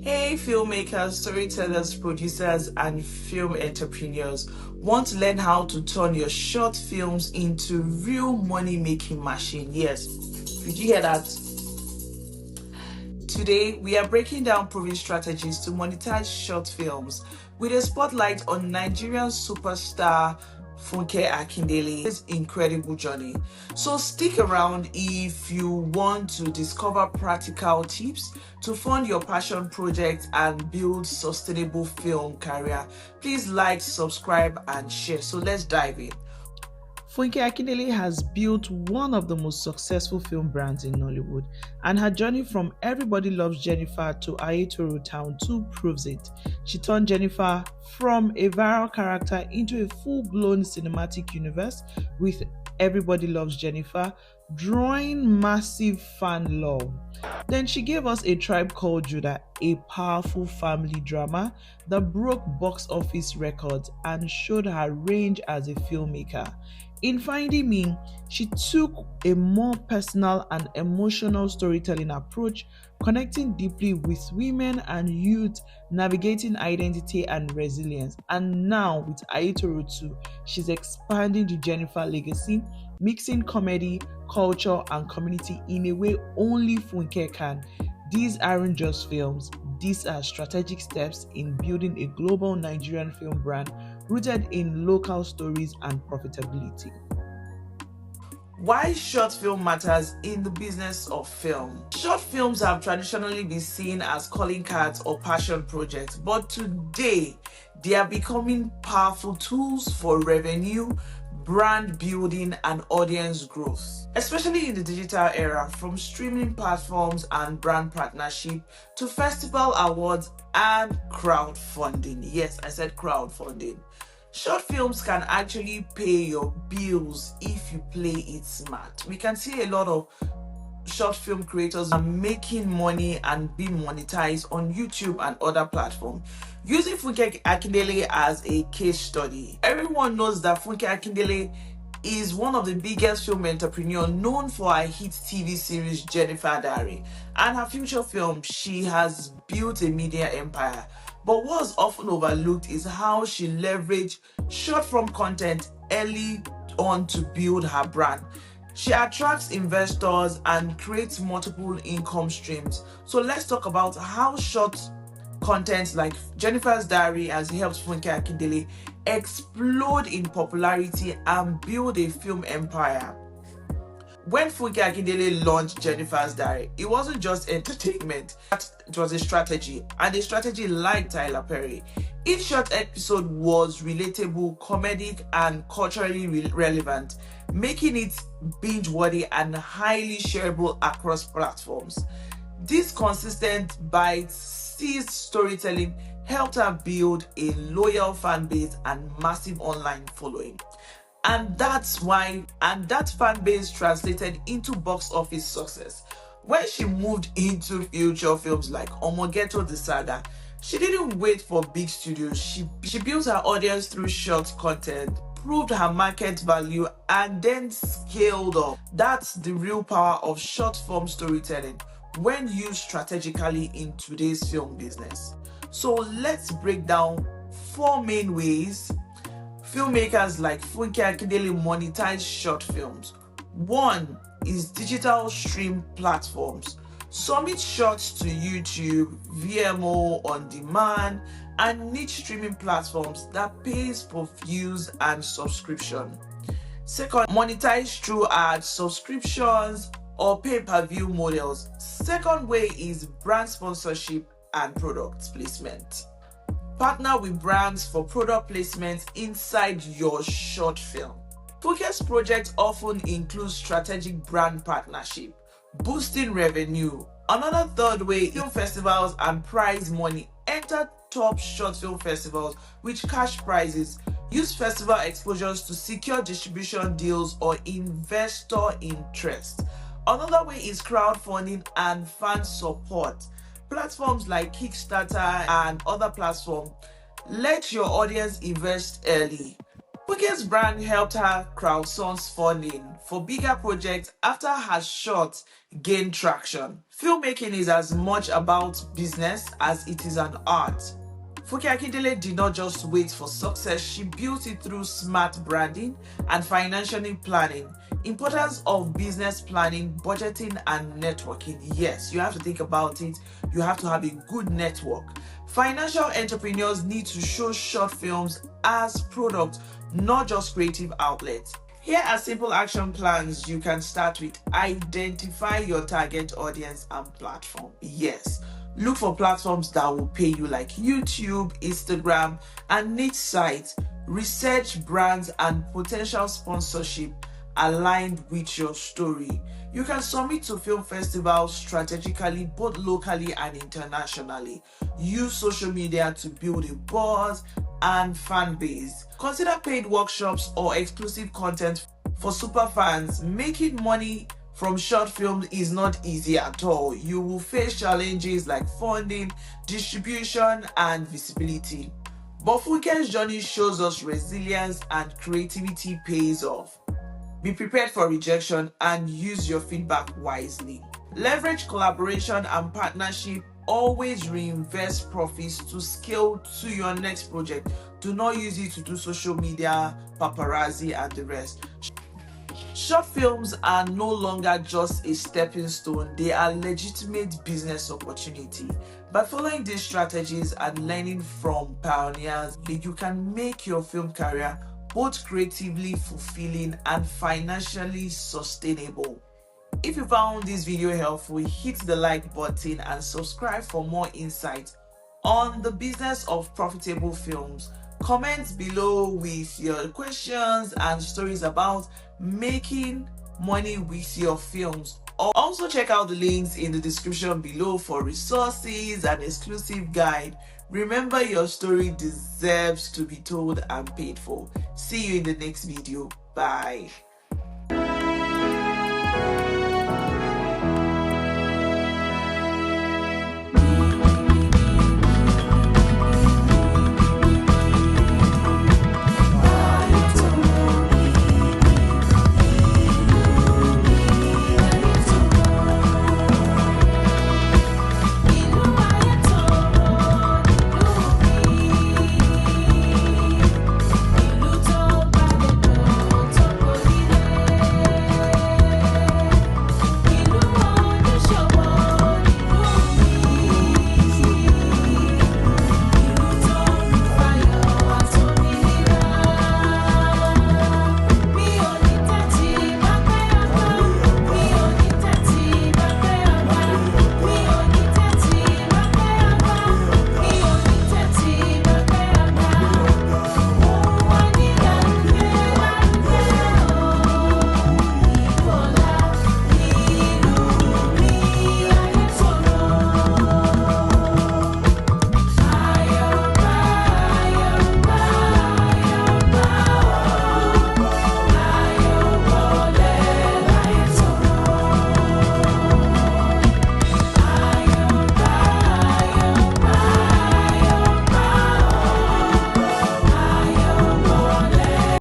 Hey filmmakers, storytellers, producers, and film entrepreneurs. Want to learn how to turn your short films into real money-making machine? Yes, did you hear that? Today, we are breaking down proven strategies to monetize short films with a spotlight on Nigerian superstar Funke Akindele's incredible journey. So stick around if you want to discover practical tips to fund your passion project and build sustainable film career. Please like, subscribe, and share. So let's dive in. Funke Akindele has built one of the most successful film brands in Nollywood, and her journey from Everybody Loves Jenifa to Ayetoro Town 2 proves it. She turned Jenifa from a viral character into a full-blown cinematic universe with Everybody Loves Jenifa, drawing massive fan love. Then she gave us A Tribe Called Judah, a powerful family drama that broke box office records and showed her range as a filmmaker. In Finding Me, she took a more personal and emotional storytelling approach, connecting deeply with women and youth, navigating identity and resilience. And now with Ayetoro 2, she's expanding the Jenifa legacy, mixing comedy, culture, and community in a way only Funke can. These aren't just films, these are strategic steps in building a global Nigerian film brand rooted in local stories and profitability. Why short film matters in the business of film. Short films have traditionally been seen as calling cards or passion projects, but today they are becoming powerful tools for revenue, brand building, and audience growth, especially in the digital era. From streaming platforms and brand partnership to festival awards and crowdfunding. Yes, I said crowdfunding. Short films can actually pay your bills if you play it smart. We can see a lot of short film creators are making money and being monetized on YouTube and other platforms. Using Funke Akindele as a case study, everyone knows that Funke Akindele is one of the biggest film entrepreneurs, known for her hit TV series Jenifa Diary, and her future film. She has built a media empire. But what's often overlooked is how she leveraged short form content early on to build her brand. She attracts investors and creates multiple income streams. So let's talk about how short content like Jenifa's Diary has helped Funke Akindele explode in popularity and build a film empire. When Funke Akindele launched Jenifa's Diary, it wasn't just entertainment, it was a strategy, and a strategy like Tyler Perry. Each short episode was relatable, comedic, and culturally relevant, making it binge-worthy and highly shareable across platforms. This consistent bite-sized storytelling helped her build a loyal fan base and massive online following. And that fan base translated into box office success. When she moved into feature films like Omogeto the Saga, she didn't wait for big studios. She built her audience through short content, proved her market value, and then scaled up. That's the real power of short form storytelling when used strategically in today's film business. So let's break down 4 main ways filmmakers like Funke Akindele monetize short films. 1 is digital stream platforms. Submit shorts to YouTube, VMO on demand, and niche streaming platforms that pays for views and subscription. 2nd, monetize through ads, subscriptions, or pay-per-view models. 2nd way is brand sponsorship and product placement. Partner with brands for product placements inside your short film. Funke's project often includes strategic brand partnership, boosting revenue. Another 3rd way, film festivals and prize money. Enter top short film festivals with cash prizes. Use festival exposures to secure distribution deals or investor interest. Another way is crowdfunding and fan support. Platforms like Kickstarter and other platforms let your audience invest early. Funke's brand helped her crowdsource funding for bigger projects after her short gained traction. Filmmaking is as much about business as it is an art. Funke Akindele did not just wait for success, she built it through smart branding and financial planning. Importance of business planning, budgeting, and networking. Yes, you have to think about it. You have to have a good network. Financial entrepreneurs need to show short films as products, not just creative outlets. Here are simple action plans you can start with. Identify your target audience and platform. Yes, look for platforms that will pay you like YouTube, Instagram, and niche sites. Research brands and potential sponsorship aligned with your story. You can submit to film festivals strategically, both locally and internationally. Use social media to build a buzz and fan base. Consider paid workshops or exclusive content for super fans. Making money from short films is not easy at all. You will face challenges like funding, distribution, and visibility. But Funke's journey shows us resilience and creativity pays off. Be prepared for rejection and use your feedback wisely. Leverage collaboration and partnership. Always reinvest profits to scale to your next project. Do not use it to do social media, paparazzi, and the rest. Short films are no longer just a stepping stone, they are legitimate business opportunity. By following these strategies and learning from pioneers, you can make your film career both creatively fulfilling and financially sustainable. If you found this video helpful, hit the like button and subscribe for more insights on the business of profitable films. Comment below with your questions and stories about making money with your films. Also check out the links in the description below for resources and exclusive guide. Remember, your story deserves to be told and paid for. See you in the next video. Bye.